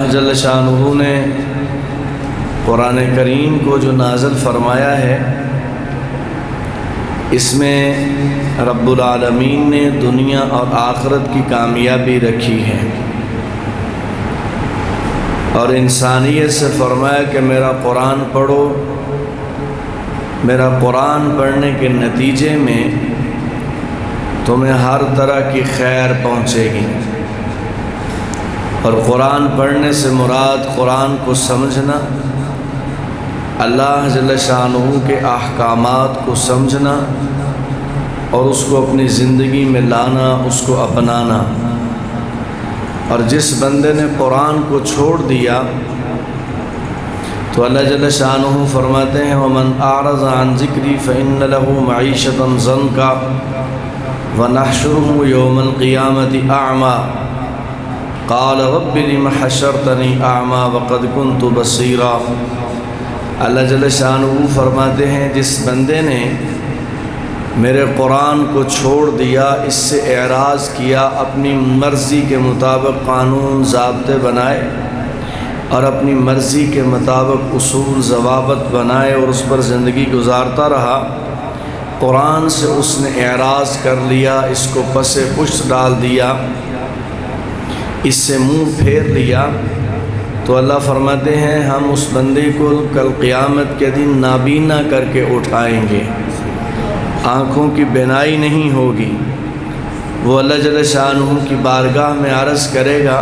جل شانہ نے قرآن کریم کو جو نازل فرمایا ہے، اس میں رب العالمین نے دنیا اور آخرت کی کامیابی رکھی ہے، اور انسانیت سے فرمایا کہ میرا قرآن پڑھو۔ میرا قرآن پڑھنے کے نتیجے میں تمہیں ہر طرح کی خیر پہنچے گی، اور قرآن پڑھنے سے مراد قرآن کو سمجھنا، اللہ جل شانہ کے احکامات کو سمجھنا اور اس کو اپنی زندگی میں لانا، اس کو اپنانا۔ اور جس بندے نے قرآن کو چھوڑ دیا تو اللہ جل شانہ فرماتے ہیں وَمَنْ أَعْرَضَ عَنْ ذِكْرِي فَإِنَّ لَهُ مَعِيشَةً ضَنْكًا وَنَحْشُرُهُ يَوْمَ الْقِيَامَةِ أَعْمَى قال رب لم حشرتنی اعمیٰ وقد كنت بصیرا۔ اللہ جل شانہ فرماتے ہیں جس بندے نے میرے قرآن کو چھوڑ دیا، اس سے اعراض کیا، اپنی مرضی کے مطابق قانون ضابطے بنائے اور اپنی مرضی کے مطابق اصول ضوابط بنائے اور اس پر زندگی گزارتا رہا، قرآن سے اس نے اعراض کر لیا، اس کو پس پشت ڈال دیا، اس سے منہ پھیر لیا، تو اللہ فرماتے ہیں ہم اس بندے کو کل قیامت کے دن نابینا کر کے اٹھائیں گے، آنکھوں کی بینائی نہیں ہوگی۔ وہ اللہ جل شانہ کی بارگاہ میں عرض کرے گا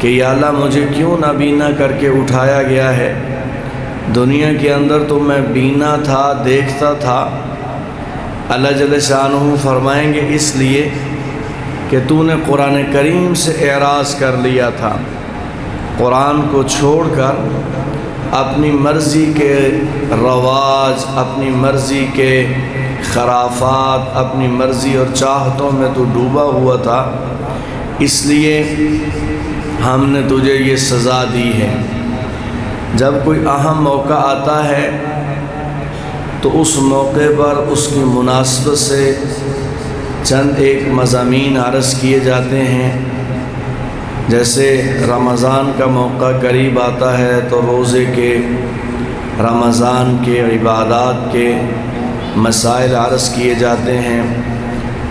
کہ یا اللہ مجھے کیوں نابینا کر کے اٹھایا گیا ہے؟ دنیا کے اندر تو میں بینا تھا، دیکھتا تھا۔ اللہ جل شانہ فرمائیں گے اس لیے کہ تو نے قرآن کریم سے اعراض کر لیا تھا، قرآن کو چھوڑ کر اپنی مرضی کے رواج، اپنی مرضی کے خرافات، اپنی مرضی اور چاہتوں میں تو ڈوبا ہوا تھا، اس لیے ہم نے تجھے یہ سزا دی ہے۔ جب کوئی اہم موقع آتا ہے تو اس موقع پر اس کی مناسبت سے چند ایک مضامین عرض کیے جاتے ہیں۔ جیسے رمضان کا موقع قریب آتا ہے تو روزے کے، رمضان کے عبادات کے مسائل عرض کیے جاتے ہیں۔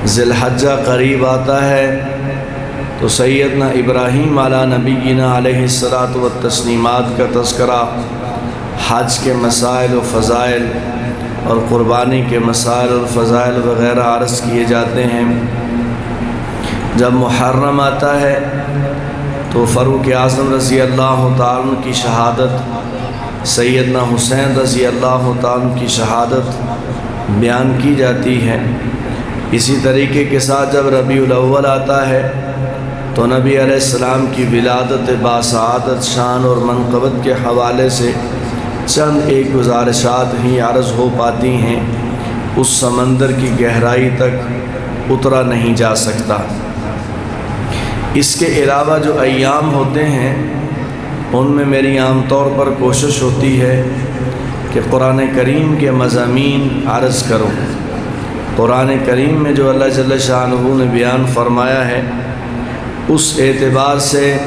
ذی الحجہ قریب آتا ہے تو سیدنا ابراہیم علی نبینا علیہ الصلاۃ والتسلیمات کا تذکرہ، حج کے مسائل و فضائل اور قربانی کے مسائل اور فضائل وغیرہ عرض کیے جاتے ہیں۔ جب محرم آتا ہے تو فاروق اعظم رضی اللہ تعالیٰ عنہ کی شہادت، سیدنا حسین رضی اللہ تعالیٰ عنہ کی شہادت بیان کی جاتی ہے۔ اسی طریقے کے ساتھ جب ربیع الاول آتا ہے تو نبی علیہ السلام کی ولادت باسعادت شان اور منقبت کے حوالے سے چند ایک گزارشات ہی عرض ہو پاتی ہیں، اس سمندر کی گہرائی تک اترا نہیں جا سکتا۔ اس کے علاوہ جو ایام ہوتے ہیں ان میں میری عام طور پر کوشش ہوتی ہے کہ قرآن کریم کے مضامین عرض کروں۔ قرآن کریم میں جو اللہ جل شانہ نے بیان فرمایا ہے، اس اعتبار سے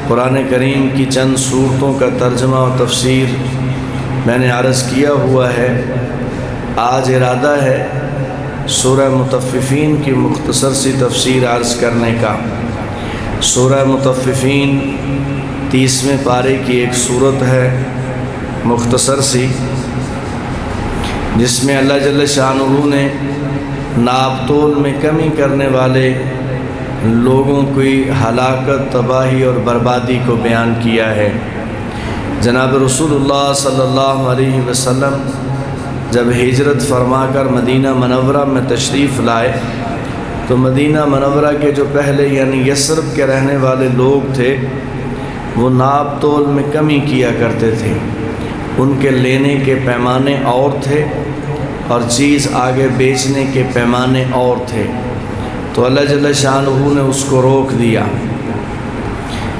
قرآن کریم کی چند صورتوں کا ترجمہ و تفسیر میں نے عرض کیا ہوا ہے۔ آج ارادہ ہے سورہ مطففین کی مختصر سی تفسیر عرض کرنے کا۔ سورہ مطففین 30ویں پارے کی ایک صورت ہے مختصر سی، جس میں اللہ جل شانہ نے ناپ تول میں کمی کرنے والے لوگوں کی ہلاکت، تباہی اور بربادی کو بیان کیا ہے۔ جناب رسول اللہ صلی اللہ علیہ وسلم جب ہجرت فرما کر مدینہ منورہ میں تشریف لائے تو مدینہ منورہ کے جو پہلے یعنی یثرب کے رہنے والے لوگ تھے وہ ناپ تول میں کمی کیا کرتے تھے، ان کے لینے کے پیمانے اور تھے اور چیز آگے بیچنے کے پیمانے اور تھے، تو اللہ جل شانہ نے اس کو روک دیا۔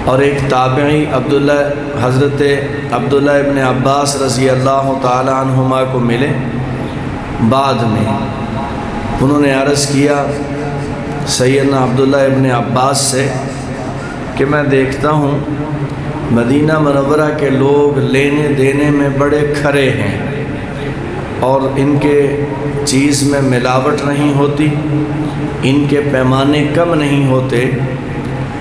اور ایک تابعی حضرت عبداللہ ابن عباس رضی اللہ تعالی عنہما کو ملے بعد میں، انہوں نے عرض کیا سیدنا عبداللہ ابن عباس سے کہ میں دیکھتا ہوں مدینہ منورہ کے لوگ لینے دینے میں بڑے کھرے ہیں اور ان کے چیز میں ملاوٹ نہیں ہوتی، ان کے پیمانے کم نہیں ہوتے۔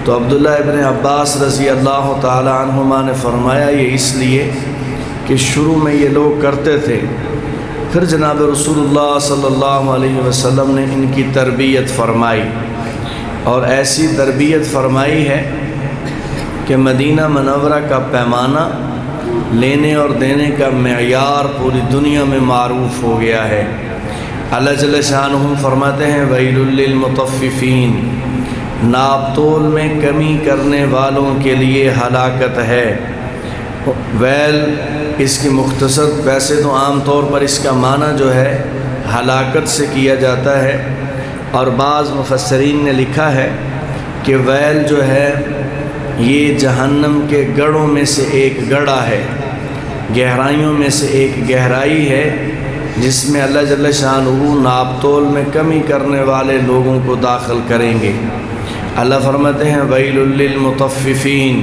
تو عبداللہ ابن عباس رضی اللہ تعالی عنہما نے فرمایا یہ اس لیے کہ شروع میں یہ لوگ کرتے تھے، پھر جناب رسول اللہ صلی اللہ علیہ وسلم نے ان کی تربیت فرمائی، اور ایسی تربیت فرمائی ہے کہ مدینہ منورہ کا پیمانہ لینے اور دینے کا معیار پوری دنیا میں معروف ہو گیا ہے۔ اللہ جل شانہ فرماتے ہیں ویل للمطففین، ناپ تول میں کمی کرنے والوں کے لیے ہلاکت ہے۔ ویل اس کی مختصر، ویسے تو عام طور پر اس کا معنی جو ہے ہلاکت سے کیا جاتا ہے، اور بعض مفسرین نے لکھا ہے کہ ویل جو ہے یہ جہنم کے گڑھوں میں سے ایک گڑھا ہے، گہرائیوں میں سے ایک گہرائی ہے جس میں اللہ جل شانہ ناپ تول میں کمی کرنے والے لوگوں کو داخل کریں گے۔ اللہ فرماتے ہیں ویل للمطففین،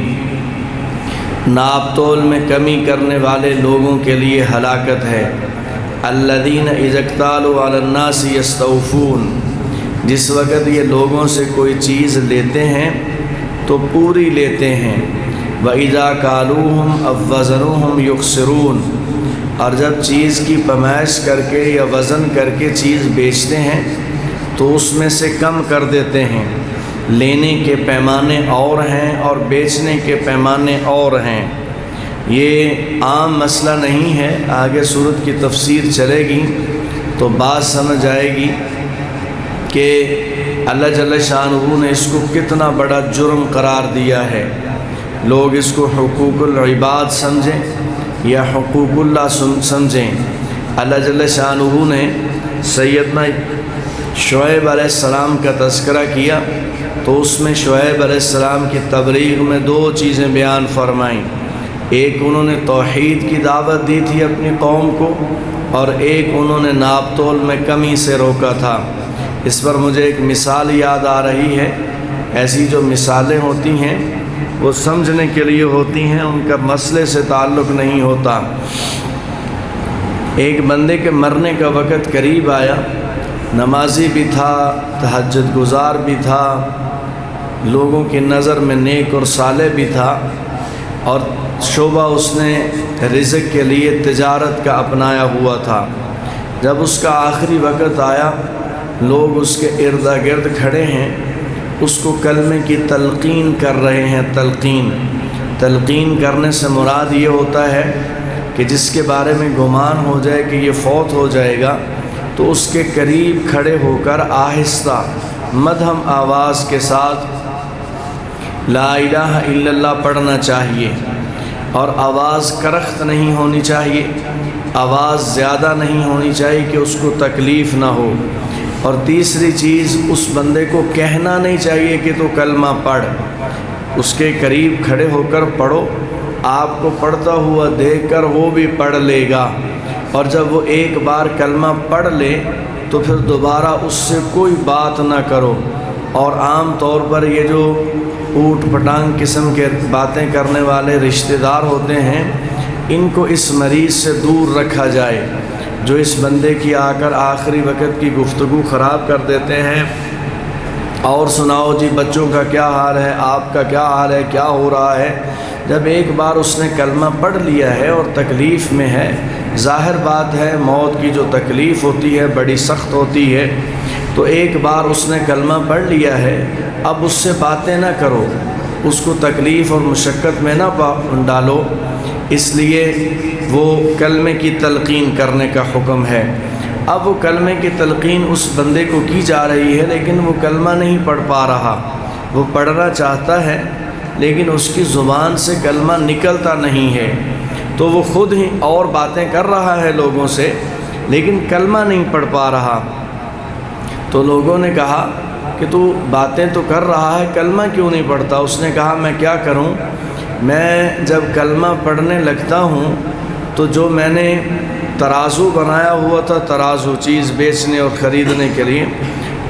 ناپ تول میں کمی کرنے والے لوگوں کے لیے ہلاکت ہے۔ الذین اذا اکتالوا علی الناس یستوفون، جس وقت یہ لوگوں سے کوئی چیز لیتے ہیں تو پوری لیتے ہیں۔ وَإِذَا كَالُوهُمْ أَوْ وَزَنُوهُمْ يُخْسِرُونَ، اور جب چیز کی پیمائش کر کے یا وزن کر کے چیز بیچتے ہیں تو اس میں سے کم کر دیتے ہیں۔ لینے کے پیمانے اور ہیں اور بیچنے کے پیمانے اور ہیں۔ یہ عام مسئلہ نہیں ہے، آگے صورت کی تفسیر چلے گی تو بات سمجھ آئے گی کہ اللہ جل شانہ نے اس کو کتنا بڑا جرم قرار دیا ہے۔ لوگ اس کو حقوق العباد سمجھیں یا حقوق اللہ سمجھیں۔ اللہ جل شانہ نے سیدنا شعیب علیہ السلام کا تذکرہ کیا تو اس میں شعیب علیہ السلام کی تبلیغ میں دو چیزیں بیان فرمائیں۔ ایک انہوں نے توحید کی دعوت دی تھی اپنی قوم کو، اور ایک انہوں نے ناپ تول میں کمی سے روکا تھا۔ اس پر مجھے ایک مثال یاد آ رہی ہے۔ ایسی جو مثالیں ہوتی ہیں وہ سمجھنے کے لیے ہوتی ہیں، ان کا مسئلے سے تعلق نہیں ہوتا۔ ایک بندے کے مرنے کا وقت قریب آیا، نمازی بھی تھا، تہجد گزار بھی تھا، لوگوں کی نظر میں نیک اور صالح بھی تھا، اور شعبہ اس نے رزق کے لیے تجارت کا اپنایا ہوا تھا۔ جب اس کا آخری وقت آیا، لوگ اس کے ارد گرد کھڑے ہیں، اس کو کلمے کی تلقین کر رہے ہیں۔ تلقین کرنے سے مراد یہ ہوتا ہے کہ جس کے بارے میں گمان ہو جائے کہ یہ فوت ہو جائے گا تو اس کے قریب کھڑے ہو کر آہستہ مدھم آواز کے ساتھ لا الہ الا اللہ پڑھنا چاہیے، اور آواز کرخت نہیں ہونی چاہیے، آواز زیادہ نہیں ہونی چاہیے کہ اس کو تکلیف نہ ہو، اور تیسری چیز اس بندے کو کہنا نہیں چاہیے کہ تو کلمہ پڑھ، اس کے قریب کھڑے ہو کر پڑھو، آپ کو پڑھتا ہوا دیکھ کر وہ بھی پڑھ لے گا، اور جب وہ ایک بار کلمہ پڑھ لے تو پھر دوبارہ اس سے کوئی بات نہ کرو۔ اور عام طور پر یہ جو اوٹ پٹانگ قسم کے باتیں کرنے والے رشتہ دار ہوتے ہیں، ان کو اس مریض سے دور رکھا جائے، جو اس بندے کی آ کر آخری وقت کی گفتگو خراب کر دیتے ہیں۔ اور سناؤ جی بچوں کا کیا حال ہے، آپ کا کیا حال ہے، کیا ہو رہا ہے۔ جب ایک بار اس نے کلمہ پڑھ لیا ہے اور تکلیف میں ہے، ظاہر بات ہے موت کی جو تکلیف ہوتی ہے بڑی سخت ہوتی ہے، تو ایک بار اس نے کلمہ پڑھ لیا ہے، اب اس سے باتیں نہ کرو، اس کو تکلیف اور مشقت میں نہ ڈالو، اس لیے وہ کلمے کی تلقین کرنے کا حکم ہے۔ اب وہ کلمے کی تلقین اس بندے کو کی جا رہی ہے، لیکن وہ کلمہ نہیں پڑھ پا رہا، وہ پڑھنا چاہتا ہے لیکن اس کی زبان سے کلمہ نکلتا نہیں ہے، تو وہ خود ہی اور باتیں کر رہا ہے لوگوں سے، لیکن کلمہ نہیں پڑھ پا رہا۔ تو لوگوں نے کہا کہ تو باتیں تو کر رہا ہے، کلمہ کیوں نہیں پڑھتا؟ اس نے کہا میں کیا کروں، میں جب کلمہ پڑھنے لگتا ہوں تو جو میں نے ترازو بنایا ہوا تھا، ترازو چیز بیچنے اور خریدنے کے لیے،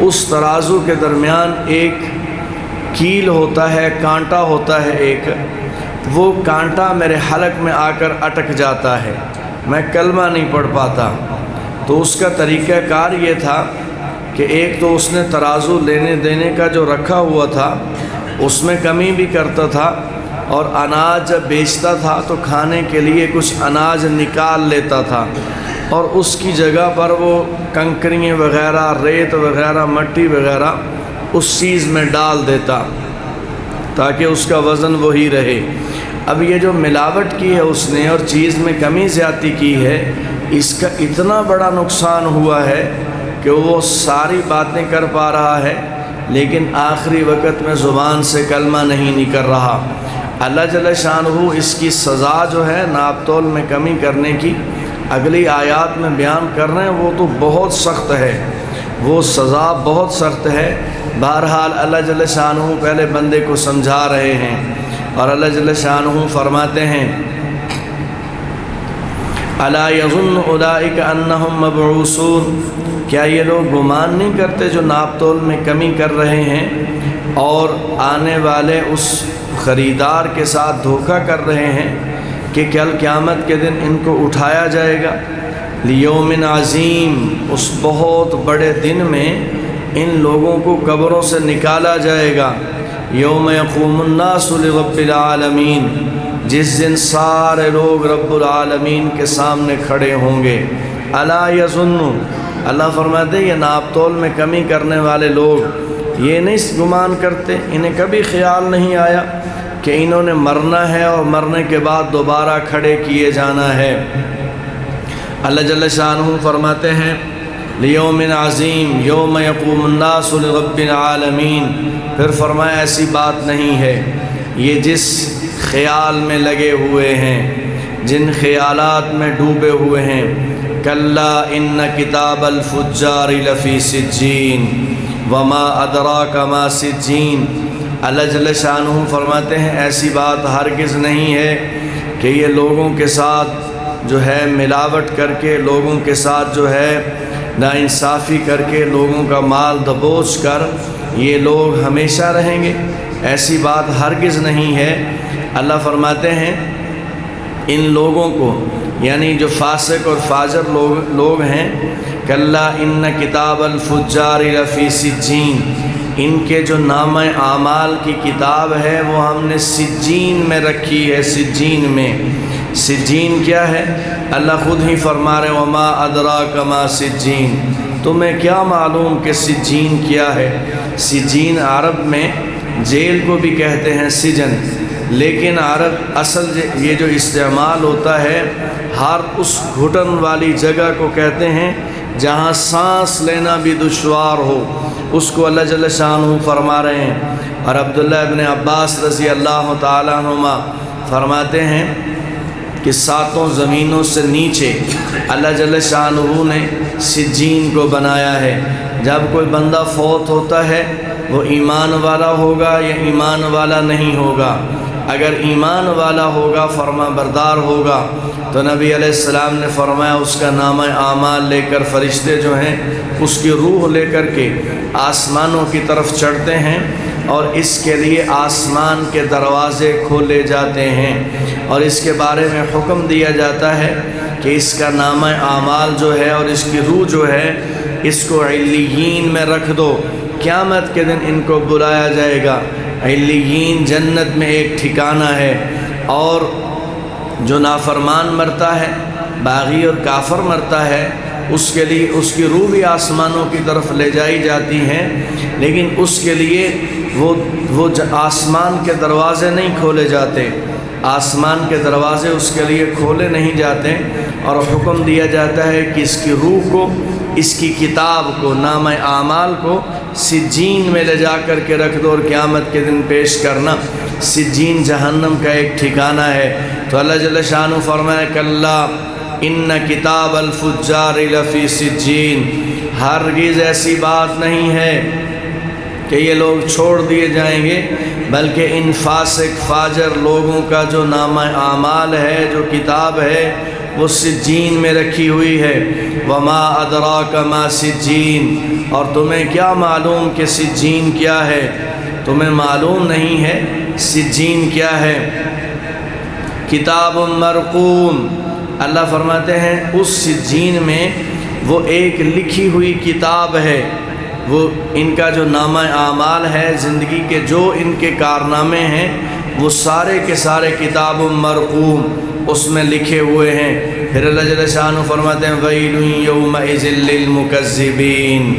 اس ترازو کے درمیان ایک کیل ہوتا ہے، کانٹا ہوتا ہے ایک، وہ کانٹا میرے حلق میں آ کر اٹک جاتا ہے، میں کلمہ نہیں پڑھ پاتا۔ تو اس کا طریقہ کار یہ تھا کہ ایک تو اس نے ترازو لینے دینے کا جو رکھا ہوا تھا اس میں کمی بھی کرتا تھا، اور اناج جب بیچتا تھا تو کھانے کے لیے کچھ اناج نکال لیتا تھا، اور اس کی جگہ پر وہ کنکریاں وغیرہ، ریت وغیرہ، مٹی وغیرہ اس چیز میں ڈال دیتا تاکہ اس کا وزن وہی رہے۔ اب یہ جو ملاوٹ کی ہے اس نے اور چیز میں کمی زیادتی کی ہے، اس کا اتنا بڑا نقصان ہوا ہے کہ وہ ساری باتیں کر پا رہا ہے لیکن آخری وقت میں زبان سے کلمہ نہیں نکل رہا۔ اللہ جل شانہ اس کی سزا جو ہے ناپ تول میں کمی کرنے کی اگلی آیات میں بیان کر رہے ہیں، وہ تو بہت سخت ہے، وہ سزا بہت سخت ہے۔ بہرحال اللہ جل شانہ پہلے بندے کو سمجھا رہے ہیں، اور اللہ جل شانہ فرماتے ہیں الا یظن اولئک انہم مبعوثون، کیا یہ لوگ گمان نہیں کرتے جو ناپ تول میں کمی کر رہے ہیں اور آنے والے اس خریدار کے ساتھ دھوکہ کر رہے ہیں کہ کل قیامت کے دن ان کو اٹھایا جائے گا لیوم عظیم، اس بہت بڑے دن میں ان لوگوں کو قبروں سے نکالا جائے گا۔ یوم یقوم الناس لرب العالمین، جس دن سارے لوگ رب العالمین کے سامنے کھڑے ہوں گے۔ الا یظن، اللہ فرماتے ہیں یہ ناپ تول میں کمی کرنے والے لوگ یہ نہیں گمان کرتے، انہیں کبھی خیال نہیں آیا کہ انہوں نے مرنا ہے اور مرنے کے بعد دوبارہ کھڑے کیے جانا ہے۔ اللہ جل شانہ فرماتے ہیں لیوم عظیم یوم یقوم الناس لرب العالمین، پھر فرمایا ایسی بات نہیں ہے، یہ جس خیال میں لگے ہوئے ہیں، جن خیالات میں ڈوبے ہوئے ہیں، کلا ان کتاب الفجار لفی سجین وما ادراک ما سجین، اللہ جل شانہ فرماتے ہیں ایسی بات ہرگز نہیں ہے کہ یہ لوگوں کے ساتھ جو ہے ملاوٹ کر کے، لوگوں کے ساتھ جو ہے ناانصافی کر کے، لوگوں کا مال دبوچ کر یہ لوگ ہمیشہ رہیں گے، ایسی بات ہرگز نہیں ہے۔ اللہ فرماتے ہیں ان لوگوں کو، یعنی جو فاسق اور فاجر لوگ ہیں، کلا ان کتاب الفجار لفی سجین، ان کے جو نامہ اعمال کی کتاب ہے وہ ہم نے سجین میں رکھی ہے۔ سجین میں، سجین کیا ہے؟ اللہ خود ہی فرما رہے وما ادراک ما سجین، تمہیں کیا معلوم کہ سجین کیا ہے؟ سجین عرب میں جیل کو بھی کہتے ہیں سجن، لیکن عرب اصل یہ جو استعمال ہوتا ہے ہر اس گھٹن والی جگہ کو کہتے ہیں جہاں سانس لینا بھی دشوار ہو، اس کو اللہ جل شانہ فرما رہے ہیں۔ اور عبداللہ ابن عباس رضی اللہ تعالیٰ عنہما فرماتے ہیں کہ ساتوں زمینوں سے نیچے اللہ جل شانہ نے سجین کو بنایا ہے۔ جب کوئی بندہ فوت ہوتا ہے وہ ایمان والا ہوگا یا ایمان والا نہیں ہوگا، اگر ایمان والا ہوگا، فرما بردار ہوگا، تو نبی علیہ السلام نے فرمایا اس کا نامہ اعمال لے کر فرشتے جو ہیں اس کی روح لے کر کے آسمانوں کی طرف چڑھتے ہیں، اور اس کے لیے آسمان کے دروازے کھولے جاتے ہیں، اور اس کے بارے میں حکم دیا جاتا ہے کہ اس کا نامہ اعمال جو ہے اور اس کی روح جو ہے اس کو علیین میں رکھ دو، قیامت کے دن ان کو بلایا جائے گا۔ علیین جنت میں ایک ٹھکانہ ہے، اور جو نافرمان مرتا ہے، باغی اور کافر مرتا ہے، اس کے لیے اس کی روح بھی آسمانوں کی طرف لے جائی جاتی ہیں، لیکن اس کے لیے وہ آسمان کے دروازے نہیں کھولے جاتے، آسمان کے دروازے اس کے لیے کھولے نہیں جاتے، اور حکم دیا جاتا ہے کہ اس کی روح کو، اس کی کتاب کو، نامہ اعمال کو سجین میں لے جا کر کے رکھ دو اور قیامت کے دن پیش کرنا۔ سجین جہنم کا ایک ٹھکانہ ہے۔ تو اللہ جل شانہ فرمائے کلا ان کتاب الفجار لفی سجین، ہرگز ایسی بات نہیں ہے کہ یہ لوگ چھوڑ دیے جائیں گے، بلکہ ان فاسق فاجر لوگوں کا جو نامہ اعمال ہے، جو کتاب ہے، وہ سجین میں رکھی ہوئی ہے۔ وما ادراک ما سجین، اور تمہیں کیا معلوم کہ سجین کیا ہے؟ تمہیں معلوم نہیں ہے سجین کیا ہے؟ کتاب مرقوم، اللہ فرماتے ہیں اس سجین میں وہ ایک لکھی ہوئی کتاب ہے، وہ ان کا جو نامہ اعمال ہے، زندگی کے جو ان کے کارنامے ہیں، وہ سارے کے سارے کتاب مرقوم اس میں لکھے ہوئے ہیں۔ پھر اللہ جل شانہ فرماتے ہیں ویل یومئذ للمکذبین،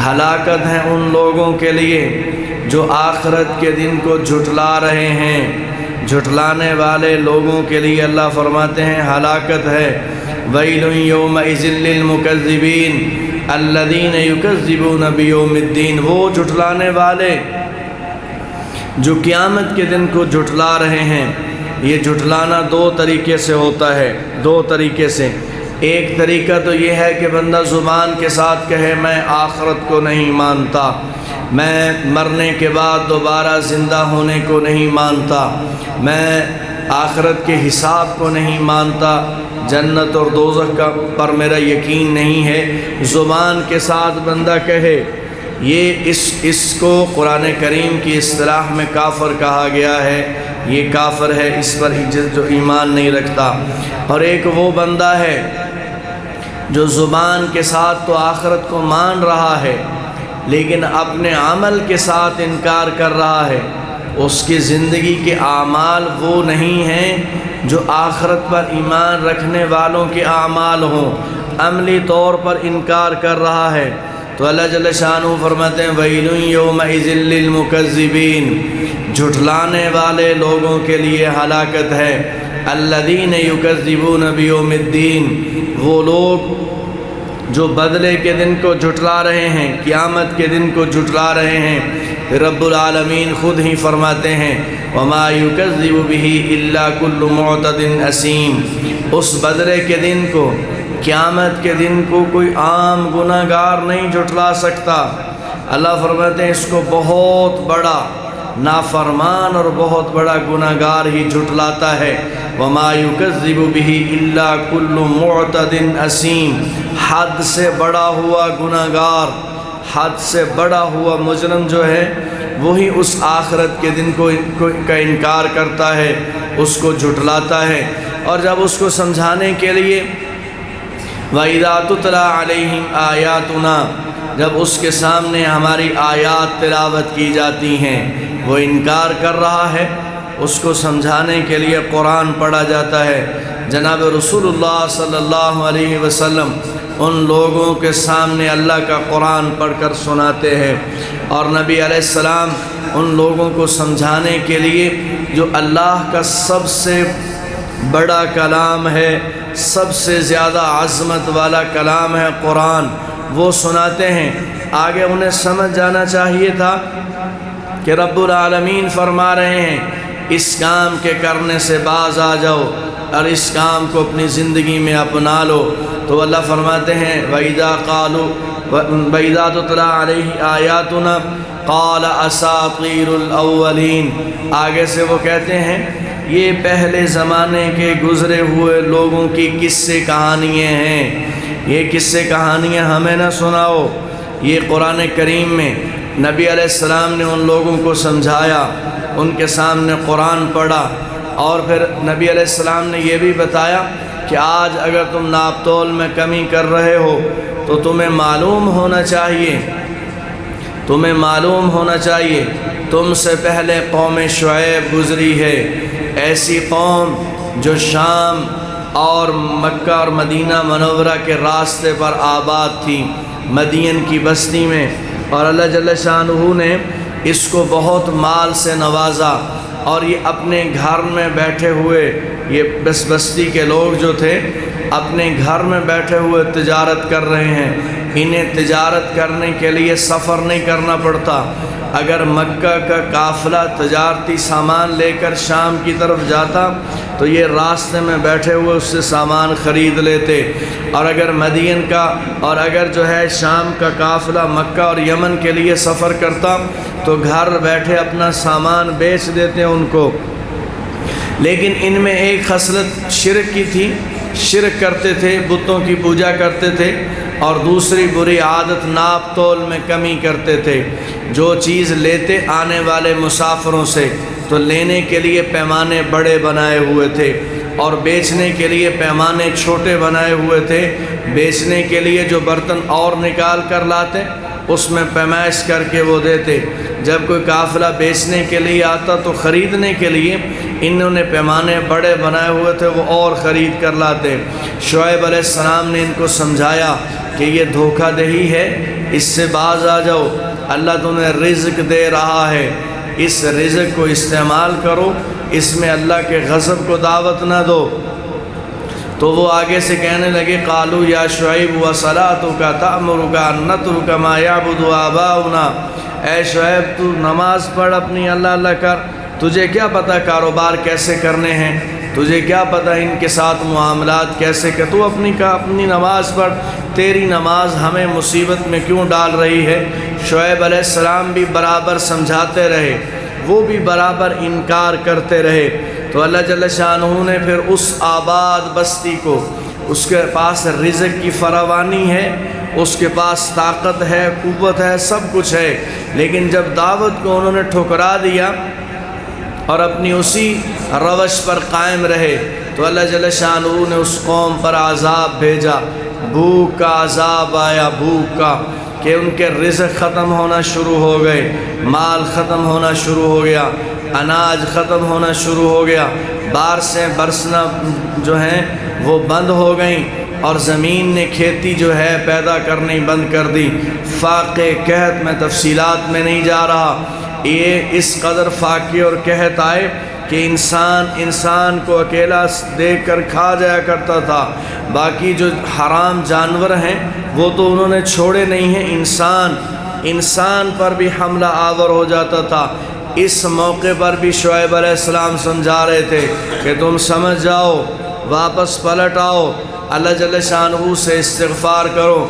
ہلاکت ہے ان لوگوں کے لیے جو آخرت کے دن کو جھٹلا رہے ہیں، جھٹلانے والے لوگوں کے لیے اللہ فرماتے ہیں ہلاکت ہے۔ ویل یومئذ للمکذبین الذین یکذبون بیوم الدین، وہ جھٹلانے والے جو قیامت کے دن کو جھٹلا رہے ہیں۔ یہ جھٹلانا دو طریقے سے ہوتا ہے، دو طریقے سے۔ ایک طریقہ تو یہ ہے کہ بندہ زبان کے ساتھ کہے میں آخرت کو نہیں مانتا، میں مرنے کے بعد دوبارہ زندہ ہونے کو نہیں مانتا، میں آخرت کے حساب کو نہیں مانتا، جنت اور دوزخ پر میرا یقین نہیں ہے، زبان کے ساتھ بندہ کہے۔ یہ اس کو قرآن کریم کی اصطلاح میں کافر کہا گیا ہے، یہ کافر ہے، اس پر جو ایمان نہیں رکھتا۔ اور ایک وہ بندہ ہے جو زبان کے ساتھ تو آخرت کو مان رہا ہے لیکن اپنے عمل کے ساتھ انکار کر رہا ہے، اس کی زندگی کے اعمال وہ نہیں ہیں جو آخرت پر ایمان رکھنے والوں کے اعمال ہوں، عملی طور پر انکار کر رہا ہے۔ تو اللہ جل شانہ فرماتے ہیں ویل یومئذ للمکذبین، جھٹلانے والے لوگوں کے لیے ہلاکت ہے۔ الذین یکذبون بیوم الدین، وہ لوگ جو بدلے کے دن کو جھٹلا رہے ہیں، قیامت کے دن کو جھٹلا رہے ہیں۔ رب العالمین خود ہی فرماتے ہیں وما یکذب بہ الا کل معتد اثیم، اس بدلے کے دن کو، قیامت کے دن کو کوئی عام گناہ گار نہیں جھٹلا سکتا۔ اللہ فرماتے ہیں اس کو بہت بڑا نافرمان اور بہت بڑا گناہ گار ہی جھٹلاتا ہے۔ وما یکذب بہ الا کل معتد اثیم، حد سے بڑا ہوا گناہ گار، حد سے بڑا ہوا مجرم جو ہے وہی اس آخرت کے دن کا انکار کرتا ہے، اس کو جھٹلاتا ہے۔ اور جب اس کو سمجھانے کے لیے وَإِذَا تُتْلَىٰ عَلَيْهِمْ آيَاتُنَا، جب اس کے سامنے ہماری آیات تلاوت کی جاتی ہیں، وہ انکار کر رہا ہے، اس کو سمجھانے کے لیے قرآن پڑھا جاتا ہے۔ جناب رسول اللہ صلی اللہ علیہ وسلم ان لوگوں کے سامنے اللہ کا قرآن پڑھ کر سناتے ہیں، اور نبی علیہ السلام ان لوگوں کو سمجھانے کے لیے جو اللہ کا سب سے بڑا کلام ہے، سب سے زیادہ عظمت والا کلام ہے قرآن، وہ سناتے ہیں۔ آگے انہیں سمجھ جانا چاہیے تھا کہ رب العالمین فرما رہے ہیں اس کام کے کرنے سے باز آ جاؤ اور اس کام کو اپنی زندگی میں اپنا لو۔ تو اللہ فرماتے ہیں وَإِذَا تُتْلَىٰ عَلَيْهِ آيَاتُنَا قَالَ أَسَاطِيرُ الْأَوَّلِينَ، آگے سے وہ کہتے ہیں یہ پہلے زمانے کے گزرے ہوئے لوگوں کی قصے کہانیاں ہیں، یہ قصے کہانیاں ہمیں نہ سناؤ۔ یہ قرآن کریم میں نبی علیہ السلام نے ان لوگوں کو سمجھایا، ان کے سامنے قرآن پڑھا، اور پھر نبی علیہ السلام نے یہ بھی بتایا کہ آج اگر تم ناپ تول میں کمی کر رہے ہو تو تمہیں معلوم ہونا چاہیے، تمہیں معلوم ہونا چاہیے تم سے پہلے قوم شعیب گزری ہے، ایسی قوم جو شام اور مکہ اور مدینہ منورہ کے راستے پر آباد تھی، مدین کی بستی میں، اور اللہ جل شانہ نے اس کو بہت مال سے نوازا، اور یہ اپنے گھر میں بیٹھے ہوئے، یہ بستی کے لوگ جو تھے اپنے گھر میں بیٹھے ہوئے تجارت کر رہے ہیں، انہیں تجارت کرنے کے لیے سفر نہیں کرنا پڑتا۔ اگر مکہ کا قافلہ تجارتی سامان لے کر شام کی طرف جاتا تو یہ راستے میں بیٹھے ہوئے اس سے سامان خرید لیتے، اور اگر مدین کا اور اگر جو ہے شام کا قافلہ مکہ اور یمن کے لیے سفر کرتا تو گھر بیٹھے اپنا سامان بیچ دیتے ان کو۔ لیکن ان میں ایک خصلت شرک کی تھی، شرک کرتے تھے، بتوں کی پوجا کرتے تھے، اور دوسری بری عادت ناپ تول میں کمی کرتے تھے۔ جو چیز لیتے آنے والے مسافروں سے تو لینے کے لیے پیمانے بڑے بنائے ہوئے تھے اور بیچنے کے لیے پیمانے چھوٹے بنائے ہوئے تھے۔ بیچنے کے لیے جو برتن اور نکال کر لاتے اس میں پیمائش کر کے وہ دیتے۔ جب کوئی قافلہ بیچنے کے لیے آتا تو خریدنے کے لیے انہوں نے پیمانے بڑے بنائے ہوئے تھے، وہ اور خرید کر لاتے۔ شعیب علیہ السلام نے ان کو سمجھایا کہ یہ دھوکہ دہی ہے، اس سے باز آ جاؤ، اللہ تمہیں رزق دے رہا ہے، اس رزق کو استعمال کرو، اس میں اللہ کے غضب کو دعوت نہ دو۔ تو وہ آگے سے کہنے لگے قالوا یا شعیب وصلاتک تأمرک ان نترک ما یعبد آباؤنا، اے شعیب تو نماز پڑھ اپنی، اللہ اللہ کر، تجھے کیا پتہ کاروبار کیسے کرنے ہیں، تجھے کیا پتہ ان کے ساتھ معاملات کیسے کہ تو اپنی نماز پڑھ، تیری نماز ہمیں مصیبت میں کیوں ڈال رہی ہے۔ شعیب علیہ السلام بھی برابر سمجھاتے رہے، وہ بھی برابر انکار کرتے رہے۔ تو اللہ جل شانہ نے پھر اس آباد بستی کو، اس کے پاس رزق کی فراوانی ہے، اس کے پاس طاقت ہے، قوت ہے، سب کچھ ہے، لیکن جب دعوت کو انہوں نے ٹھکرا دیا اور اپنی اسی روش پر قائم رہے تو اللہ جل شانہ نے اس قوم پر عذاب بھیجا، بھوک کا عذاب آیا، بھوک کا، کہ ان کے رزق ختم ہونا شروع ہو گئے، مال ختم ہونا شروع ہو گیا، اناج ختم ہونا شروع ہو گیا، بارشیں برسنا جو ہیں وہ بند ہو گئیں اور زمین نے کھیتی جو ہے پیدا کرنی بند کر دی۔ فاقے قحط میں تفصیلات میں نہیں جا رہا، یہ اس قدر فاقے اور قحط آئے کہ انسان کو اکیلا دیکھ کر کھا جایا کرتا تھا، باقی جو حرام جانور ہیں وہ تو انہوں نے چھوڑے نہیں ہیں، انسان پر بھی حملہ آور ہو جاتا تھا۔ اس موقع پر بھی شعیب علیہ السلام سمجھا رہے تھے کہ تم سمجھ جاؤ، واپس پلٹ آؤ، اللہ جل شانہ سے استغفار کرو۔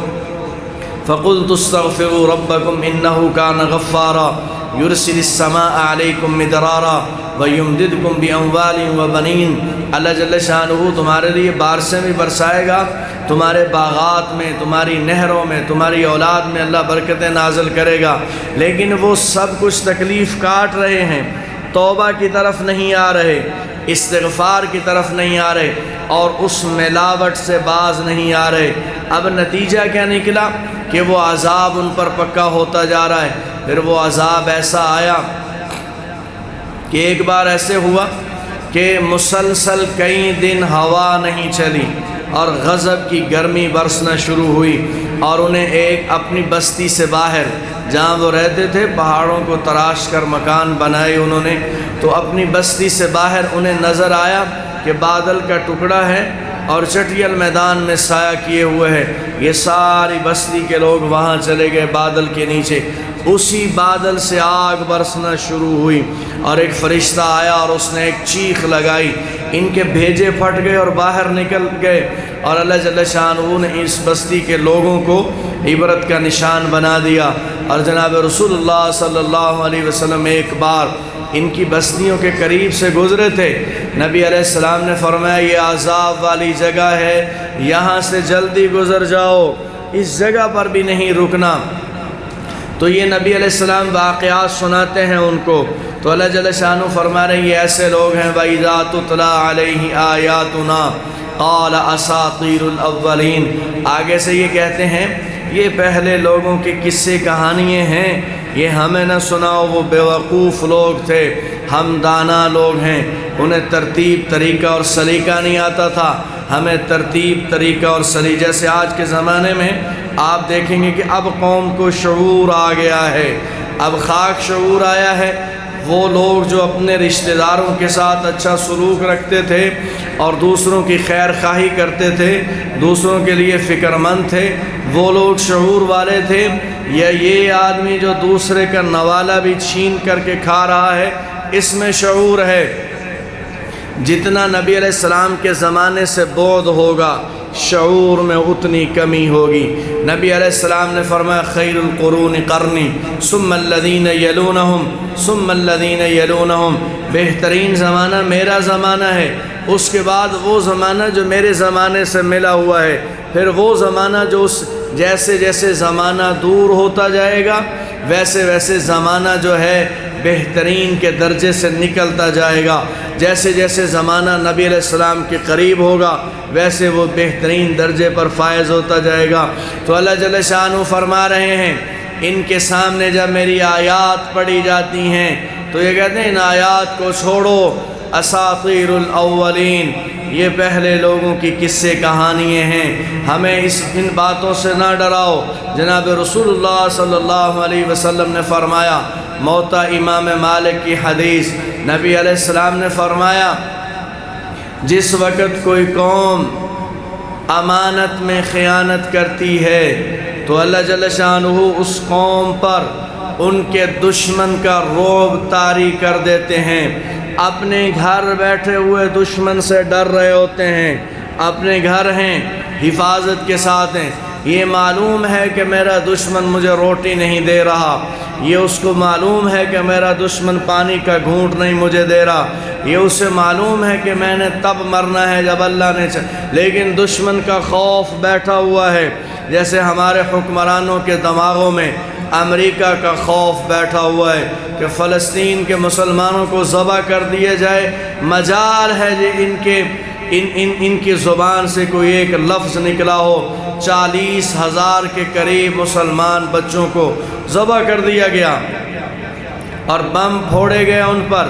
فَقُلْتُ اسْتَغْفِرُوا رَبَّكُمْ إِنَّهُ كَانَ غَفَّارًا يُرْسِلِ السَّمَاءَ عَلَيْكُمْ مِدْرَارًا وَيُمْدِدْكُمْ بِأَمْوَالٍ وَبَنِينَ، اللہ جل شانہ تمہارے لیے بارشیں بھی برسائے گا، تمہارے باغات میں، تمہاری نہروں میں، تمہاری اولاد میں اللہ برکتیں نازل کرے گا، لیکن وہ سب کچھ تکلیف کاٹ رہے ہیں، توبہ کی طرف نہیں آ رہے، استغفار کی طرف نہیں آ رہے اور اس ملاوٹ سے باز نہیں آ رہے۔ اب نتیجہ کیا نکلا کہ وہ عذاب ان پر پکا ہوتا جا رہا ہے۔ پھر وہ عذاب ایسا آیا کہ ایک بار ایسے ہوا کہ مسلسل کئی دن ہوا نہیں چلی اور غضب کی گرمی برسنا شروع ہوئی اور انہیں ایک اپنی بستی سے باہر، جہاں وہ رہتے تھے، پہاڑوں کو تراش کر مکان بنائے انہوں نے، تو اپنی بستی سے باہر انہیں نظر آیا کہ بادل کا ٹکڑا ہے اور چٹیل میدان میں سایہ کیے ہوئے ہے۔ یہ ساری بستی کے لوگ وہاں چلے گئے بادل کے نیچے، اسی بادل سے آگ برسنا شروع ہوئی اور ایک فرشتہ آیا اور اس نے ایک چیخ لگائی، ان کے بھیجے پھٹ گئے اور باہر نکل گئے اور اللہ جل شانہ نے اس بستی کے لوگوں کو عبرت کا نشان بنا دیا۔ اور جناب رسول اللہ صلی اللہ علیہ وسلم ایک بار ان کی بستیوں کے قریب سے گزرے تھے، نبی علیہ السلام نے فرمایا یہ عذاب والی جگہ ہے، یہاں سے جلدی گزر جاؤ، اس جگہ پر بھی نہیں رکنا۔ تو یہ نبی علیہ السلام واقعات سناتے ہیں ان کو، تو اللہ جل شانہ فرما رہے ہیں یہ ایسے لوگ ہیں وَإِذَا تُتْلَىٰ عَلَيْهِ آيَاتُنَا قَالَ أَسَاطِيرُ الْأَوَّلِينَ، آگے سے یہ کہتے ہیں یہ پہلے لوگوں کے قصے کہانیاں ہیں، یہ ہمیں نہ سناؤ، وہ بیوقوف لوگ تھے، ہم دانا لوگ ہیں، انہیں ترتیب طریقہ اور سلیقہ نہیں آتا تھا، ہمیں ترتیب طریقہ اور سلیقہ، جیسے آج کے زمانے میں آپ دیکھیں گے کہ اب قوم کو شعور آ گیا ہے، اب خاک شعور آیا ہے۔ وہ لوگ جو اپنے رشتہ داروں کے ساتھ اچھا سلوک رکھتے تھے اور دوسروں کی خیر خواہی کرتے تھے، دوسروں کے لیے فکر مند تھے، وہ لوگ شعور والے تھے، یا یہ آدمی جو دوسرے کا نوالہ بھی چھین کر کے کھا رہا ہے، اس میں شعور ہے۔ جتنا نبی علیہ السلام کے زمانے سے بعد ہوگا شعور میں اتنی کمی ہوگی۔ نبی علیہ السلام نے فرمایا خیر القرون قرنی ثم الذین یلونہم ثم الذین یلونہم، بہترین زمانہ میرا زمانہ ہے، اس کے بعد وہ زمانہ جو میرے زمانے سے ملا ہوا ہے، پھر وہ زمانہ جو اس جیسے جیسے زمانہ دور ہوتا جائے گا ویسے ویسے زمانہ جو ہے بہترین کے درجے سے نکلتا جائے گا، جیسے جیسے زمانہ نبی علیہ السلام کے قریب ہوگا ویسے وہ بہترین درجے پر فائز ہوتا جائے گا۔ تو اللہ جل شانہ فرما رہے ہیں ان کے سامنے جب میری آیات پڑھی جاتی ہیں تو یہ کہتے ہیں ان آیات کو چھوڑو، اساطیر الاولین، یہ پہلے لوگوں کی قصے کہانیاں ہیں، ہمیں ان باتوں سے نہ ڈراؤ۔ جناب رسول اللہ صلی اللہ علیہ وسلم نے فرمایا، موطا امام مالک کی حدیث، نبی علیہ السلام نے فرمایا جس وقت کوئی قوم امانت میں خیانت کرتی ہے تو اللہ جل شانہ اس قوم پر ان کے دشمن کا رعب طاری کر دیتے ہیں۔ اپنے گھر بیٹھے ہوئے دشمن سے ڈر رہے ہوتے ہیں، اپنے گھر ہیں، حفاظت کے ساتھ ہیں، یہ معلوم ہے کہ میرا دشمن مجھے روٹی نہیں دے رہا، یہ اس کو معلوم ہے کہ میرا دشمن پانی کا گھونٹ نہیں مجھے دے رہا، یہ اسے معلوم ہے کہ میں نے تب مرنا ہے جب اللہ نے لیکن دشمن کا خوف بیٹھا ہوا ہے، جیسے ہمارے حکمرانوں کے دماغوں میں امریکہ کا خوف بیٹھا ہوا ہے کہ فلسطین کے مسلمانوں کو ذبح کر دیا جائے، مجال ہے جی ان کی زبان سے کوئی ایک لفظ نکلا ہو 40,000 کے قریب مسلمان بچوں کو ذبح کر دیا گیا اور بم پھوڑے گئے ان پر،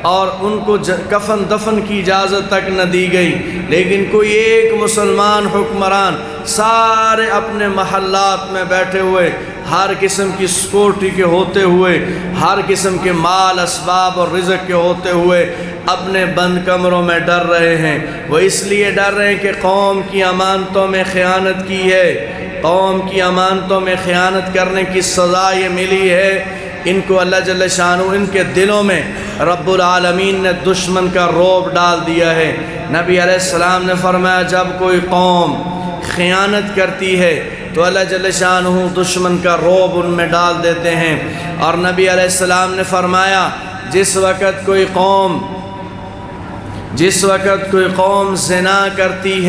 اور ان کو کفن دفن کی اجازت تک نہ دی گئی، لیکن کوئی ایک مسلمان حکمران سارے اپنے محلات میں بیٹھے ہوئے، ہر قسم کی سکیورٹی کے ہوتے ہوئے، ہر قسم کے مال اسباب اور رزق کے ہوتے ہوئے اپنے بند کمروں میں ڈر رہے ہیں۔ وہ اس لیے ڈر رہے ہیں کہ قوم کی امانتوں میں خیانت کی ہے، قوم کی امانتوں میں خیانت کرنے کی سزا یہ ملی ہے۔ ان کو اللہ جل شانہ ان کے دلوں میں رب العالمین نے دشمن کا رعب ڈال دیا ہے۔ نبی علیہ السلام نے فرمایا جب کوئی قوم خیانت کرتی ہے تو اللہ جل شانہ دشمن کا رعب ان میں ڈال دیتے ہیں، اور نبی علیہ السلام نے فرمایا جس وقت کوئی قوم زنا کرتی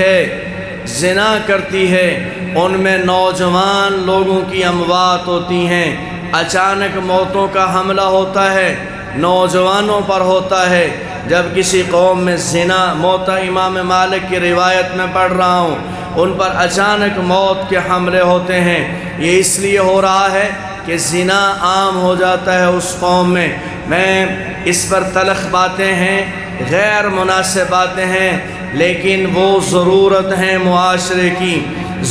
ہے ان میں نوجوان لوگوں کی اموات ہوتی ہیں، اچانک موتوں کا حملہ ہوتا ہے، نوجوانوں پر ہوتا ہے۔ جب کسی قوم میں زنا، موتا امام مالک کی روایت میں پڑھ رہا ہوں، ان پر اچانک موت کے حملے ہوتے ہیں، یہ اس لیے ہو رہا ہے کہ زنا عام ہو جاتا ہے اس قوم میں اس پر تلخ باتیں ہیں، غیر مناسب باتیں ہیں، لیکن وہ ضرورت ہیں، معاشرے کی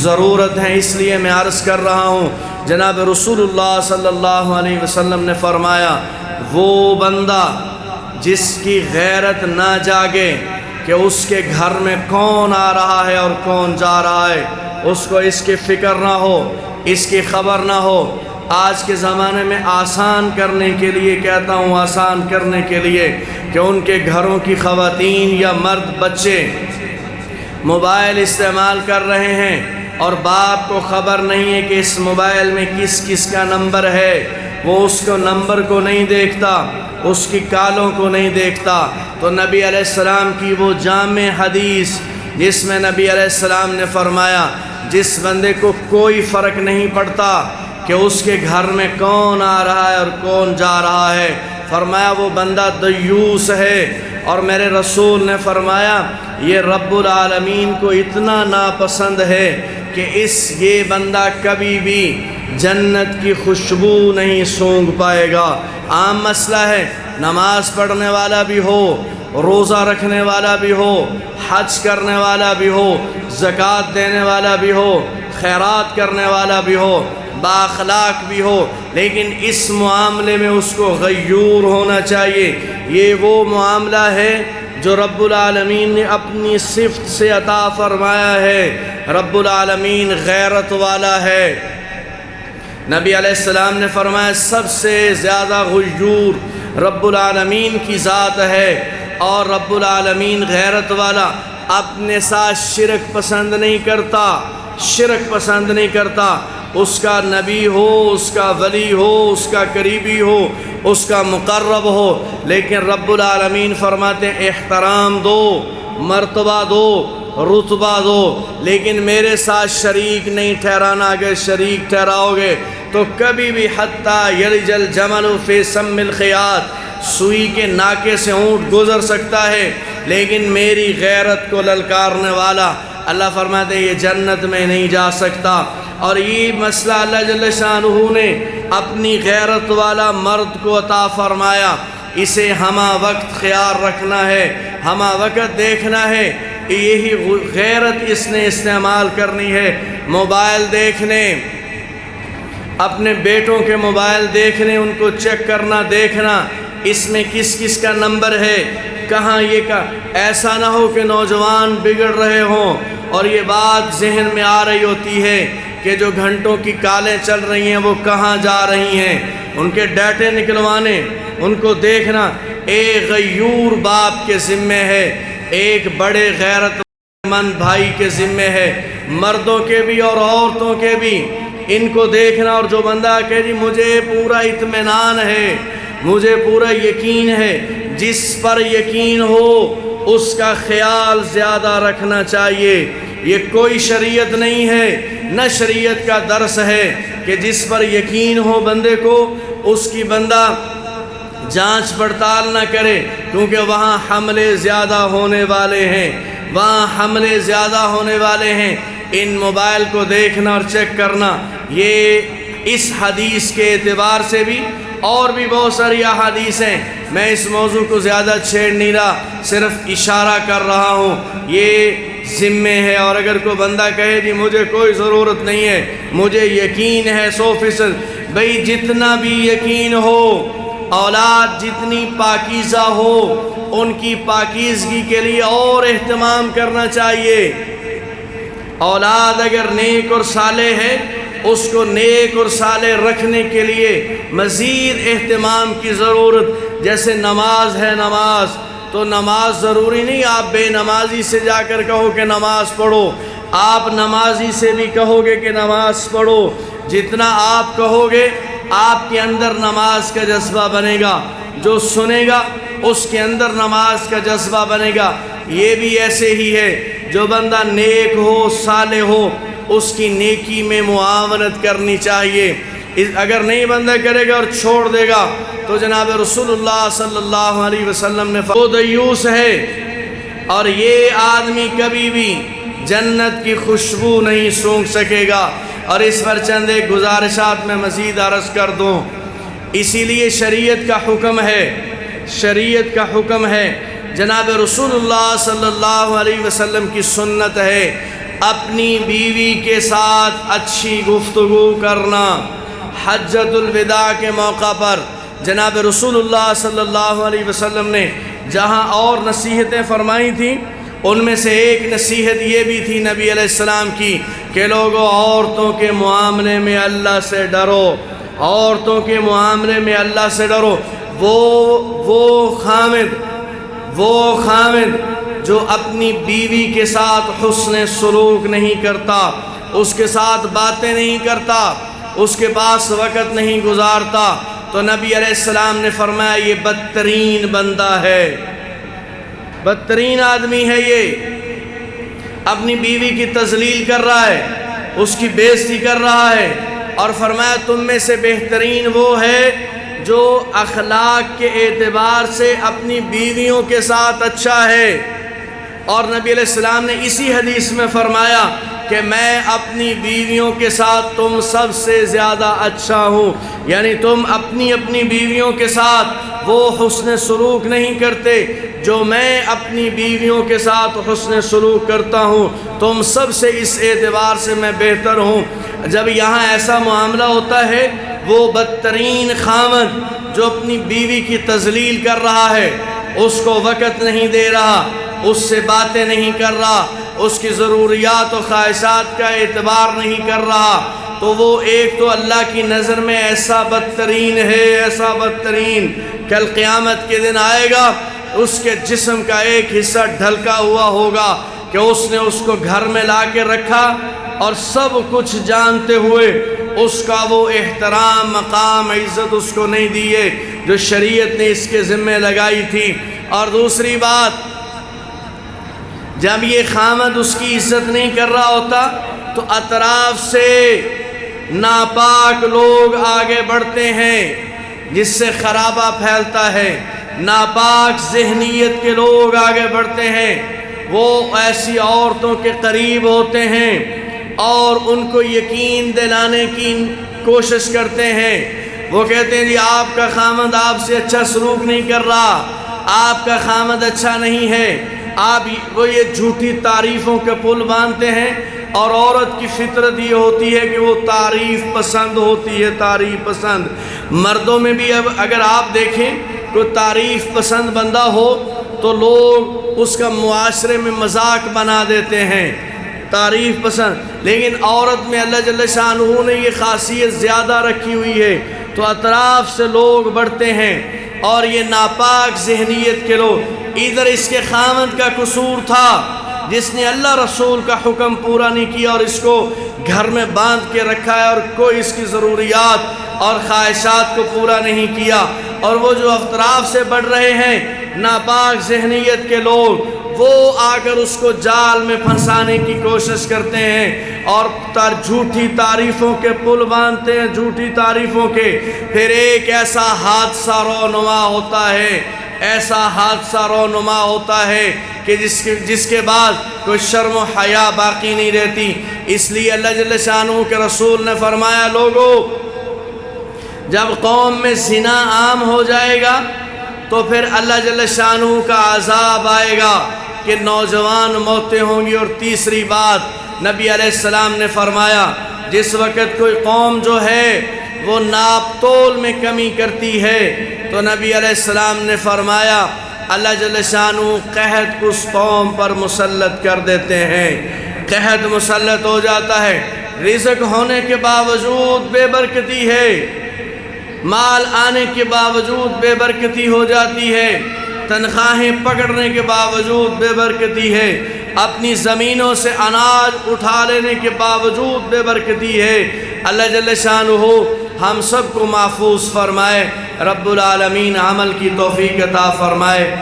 ضرورت ہے، اس لیے میں عرض کر رہا ہوں۔ جناب رسول اللہ صلی اللہ علیہ وسلم نے فرمایا وہ بندہ جس کی غیرت نہ جاگے کہ اس کے گھر میں کون آ رہا ہے اور کون جا رہا ہے، اس کو اس کی فکر نہ ہو، اس کی خبر نہ ہو۔ آج کے زمانے میں آسان کرنے کے لیے کہتا ہوں، آسان کرنے کے لیے کہ ان کے گھروں کی خواتین یا مرد بچے موبائل استعمال کر رہے ہیں اور باپ کو خبر نہیں ہے کہ اس موبائل میں کس کس کا نمبر ہے، وہ اس کو نمبر کو نہیں دیکھتا، اس کی کالوں کو نہیں دیکھتا۔ تو نبی علیہ السلام کی وہ جامع حدیث جس میں نبی علیہ السلام نے فرمایا جس بندے کو کوئی فرق نہیں پڑتا کہ اس کے گھر میں کون آ رہا ہے اور کون جا رہا ہے، فرمایا وہ بندہ دیوس ہے، اور میرے رسول نے فرمایا یہ رب العالمین کو اتنا ناپسند ہے کہ یہ بندہ کبھی بھی جنت کی خوشبو نہیں سونگھ پائے گا۔ عام مسئلہ ہے، نماز پڑھنے والا بھی ہو، روزہ رکھنے والا بھی ہو، حج کرنے والا بھی ہو، زکوٰۃ دینے والا بھی ہو، خیرات کرنے والا بھی ہو، بااخلاق بھی ہو، لیکن اس معاملے میں اس کو غیور ہونا چاہیے۔ یہ وہ معاملہ ہے جو رب العالمین نے اپنی صفت سے عطا فرمایا ہے۔ رب العالمین غیرت والا ہے۔ نبی علیہ السلام نے فرمایا سب سے زیادہ غیور رب العالمین کی ذات ہے، اور رب العالمین غیرت والا اپنے ساتھ شرک پسند نہیں کرتا، شرک پسند نہیں کرتا۔ اس کا نبی ہو، اس کا ولی ہو، اس کا قریبی ہو، اس کا مقرب ہو، لیکن رب العالمین فرماتے ہیں احترام دو، مرتبہ دو، رتبہ دو، لیکن میرے ساتھ شریک نہیں ٹھہرانا۔ اگر شریک ٹھہراؤ گے تو کبھی بھی حتیٰ یلج الجمل فی سم الخیاط، سوئی کے ناکے سے اونٹ گزر سکتا ہے، لیکن میری غیرت کو للکارنے والا اللہ فرماتے ہیں یہ جنت میں نہیں جا سکتا۔ اور یہ مسئلہ اللہ جل شانہ نے اپنی غیرت والا مرد کو عطا فرمایا۔ اسے ہمہ وقت خیال رکھنا ہے، ہمہ وقت دیکھنا ہے، یہی غیرت اس نے استعمال کرنی ہے۔ موبائل دیکھنے، اپنے بیٹوں کے موبائل دیکھنے، ان کو چیک کرنا، دیکھنا اس میں کس کس کا نمبر ہے، کہاں یہ کا، ایسا نہ ہو کہ نوجوان بگڑ رہے ہوں اور یہ بات ذہن میں آ رہی ہوتی ہے کہ جو گھنٹوں کی کالیں چل رہی ہیں وہ کہاں جا رہی ہیں، ان کے ڈیٹے نکلوانے، ان کو دیکھنا ایک غیور باپ کے ذمے ہے، ایک بڑے غیرت مند بھائی کے ذمے ہے، مردوں کے بھی اور عورتوں کے بھی، ان کو دیکھنا۔ اور جو بندہ کہ جی مجھے پورا اطمینان ہے، مجھے پورا یقین ہے، جس پر یقین ہو اس کا خیال زیادہ رکھنا چاہیے۔ یہ کوئی شریعت نہیں ہے، نہ شریعت کا درس ہے کہ جس پر یقین ہو بندے کو اس کی بندہ جانچ پڑتال نہ کرے، کیونکہ وہاں حملے زیادہ ہونے والے ہیں، وہاں حملے زیادہ ہونے والے ہیں۔ ان موبائل کو دیکھنا اور چیک کرنا، یہ اس حدیث کے اعتبار سے بھی اور بھی بہت ساری احادیث ہیں، میں اس موضوع کو زیادہ چھیڑ نہیں رہا، صرف اشارہ کر رہا ہوں، یہ ذمے ہے۔ اور اگر کوئی بندہ کہے جی مجھے کوئی ضرورت نہیں ہے، مجھے یقین ہے 100%، بھئی جتنا بھی یقین ہو، اولاد جتنی پاکیزہ ہو، ان کی پاکیزگی کے لیے اور اہتمام کرنا چاہیے۔ اولاد اگر نیک اور صالح ہے، اس کو نیک اور صالح رکھنے کے لیے مزید اہتمام کی ضرورت، جیسے نماز ہے، نماز تو نماز ضروری نہیں آپ بے نمازی سے جا کر کہو کہ نماز پڑھو، آپ نمازی سے بھی کہو گے کہ نماز پڑھو، جتنا آپ کہو گے آپ کے اندر نماز کا جذبہ بنے گا، جو سنے گا اس کے اندر نماز کا جذبہ بنے گا۔ یہ بھی ایسے ہی ہے، جو بندہ نیک ہو، صالح ہو، اس کی نیکی میں معاونت کرنی چاہیے۔ اگر نہیں بندہ کرے گا اور چھوڑ دے گا تو جناب رسول اللہ صلی اللہ علیہ وسلم نے وہ دیوس ہے، اور یہ آدمی کبھی بھی جنت کی خوشبو نہیں سونگھ سکے گا۔ اور اس پر چند ایک گزارشات میں مزید عرض کر دوں، اسی لیے شریعت کا حکم ہے، شریعت کا حکم ہے، جناب رسول اللہ صلی اللہ علیہ وسلم کی سنت ہے اپنی بیوی کے ساتھ اچھی گفتگو کرنا۔ حجۃ الوداع کے موقع پر جناب رسول اللہ صلی اللہ علیہ وسلم نے جہاں اور نصیحتیں فرمائی تھیں، ان میں سے ایک نصیحت یہ بھی تھی نبی علیہ السلام کی کہ لوگوں عورتوں کے معاملے میں اللہ سے ڈرو، عورتوں کے معاملے میں اللہ سے ڈرو۔ وہ خامد جو اپنی بیوی کے ساتھ حسن سلوک نہیں کرتا، اس کے ساتھ باتیں نہیں کرتا، اس کے پاس وقت نہیں گزارتا، تو نبی علیہ السلام نے فرمایا یہ بدترین بندہ ہے، بدترین آدمی ہے، یہ اپنی بیوی کی تذلیل کر رہا ہے، اس کی بے عزتی کر رہا ہے۔ اور فرمایا تم میں سے بہترین وہ ہے جو اخلاق کے اعتبار سے اپنی بیویوں کے ساتھ اچھا ہے۔ اور نبی علیہ السلام نے اسی حدیث میں فرمایا کہ میں اپنی بیویوں کے ساتھ تم سب سے زیادہ اچھا ہوں، یعنی تم اپنی بیویوں کے ساتھ وہ حسن سلوک نہیں کرتے جو میں اپنی بیویوں کے ساتھ حسن سلوک کرتا ہوں، تم سب سے اس اعتبار سے میں بہتر ہوں۔ جب یہاں ایسا معاملہ ہوتا ہے، وہ بدترین خامد جو اپنی بیوی کی تذلیل کر رہا ہے، اس کو وقت نہیں دے رہا، اس سے باتیں نہیں کر رہا، اس کی ضروریات و خواہشات کا اعتبار نہیں کر رہا، تو وہ ایک تو اللہ کی نظر میں ایسا بدترین ہے، ایسا بدترین، کل قیامت کے دن آئے گا، اس کے جسم کا ایک حصہ ڈھلکا ہوا ہوگا کہ اس نے اس کو گھر میں لا کے رکھا، اور سب کچھ جانتے ہوئے اس کا وہ احترام، مقام، عزت اس کو نہیں دیے جو شریعت نے اس کے ذمہ لگائی تھی۔ اور دوسری بات، جب یہ خامد اس کی عزت نہیں کر رہا ہوتا تو اطراف سے ناپاک لوگ آگے بڑھتے ہیں جس سے خرابہ پھیلتا ہے، ناپاک ذہنیت کے لوگ آگے بڑھتے ہیں، وہ ایسی عورتوں کے قریب ہوتے ہیں اور ان کو یقین دلانے کی کوشش کرتے ہیں۔ وہ کہتے ہیں جی آپ کا خامد آپ سے اچھا سلوک نہیں کر رہا، آپ کا خامد اچھا نہیں ہے، وہ یہ جھوٹی تعریفوں کے پل باندھتے ہیں۔ اور عورت کی فطرت یہ ہوتی ہے کہ وہ تعریف پسند ہوتی ہے، تعریف پسند۔ مردوں میں بھی اب اگر آپ دیکھیں کوئی تعریف پسند بندہ ہو تو لوگ اس کا معاشرے میں مذاق بنا دیتے ہیں، تعریف پسند۔ لیکن عورت میں اللہ جل شانہ نے یہ خاصیت زیادہ رکھی ہوئی ہے، تو اطراف سے لوگ بڑھتے ہیں اور یہ ناپاک ذہنیت کے لوگ۔ ادھر اس کے خامد کا قصور تھا جس نے اللہ رسول کا حکم پورا نہیں کیا اور اس کو گھر میں باندھ کے رکھا ہے اور کوئی اس کی ضروریات اور خواہشات کو پورا نہیں کیا۔ اور وہ جو اطراف سے بڑھ رہے ہیں ناپاک ذہنیت کے لوگ، وہ آ کر اس کو جال میں پھنسانے کی کوشش کرتے ہیں اور جھوٹی تعریفوں کے پل باندھتے ہیں، جھوٹی تعریفوں کے۔ پھر ایک ایسا حادثہ رونما ہوتا ہے، ایسا حادثہ رونما ہوتا ہے کہ جس کے بعد کوئی شرم و حیا باقی نہیں رہتی۔ اس لیے اللہ جل شانہ کے رسول نے فرمایا، لوگو جب قوم میں زنا عام ہو جائے گا تو پھر اللہ جل شانہ کا عذاب آئے گا کہ نوجوان موتیں ہوں گی۔ اور تیسری بات نبی علیہ السلام نے فرمایا، جس وقت کوئی قوم جو ہے وہ ناپ تول میں کمی کرتی ہے تو نبی علیہ السلام نے فرمایا اللہ جل شانہ قحط اس قوم پر مسلط کر دیتے ہیں، قحط مسلط ہو جاتا ہے۔ رزق ہونے کے باوجود بے برکتی ہے، مال آنے کے باوجود بے برکتی ہو جاتی ہے، تنخواہیں پکڑنے کے باوجود بے برکتی ہے، اپنی زمینوں سے اناج اٹھا لینے کے باوجود بے برکتی ہے۔ اللہ جل شانہ ہم سب کو محفوظ فرمائے، رب العالمین عمل کی توفیق عطا فرمائے۔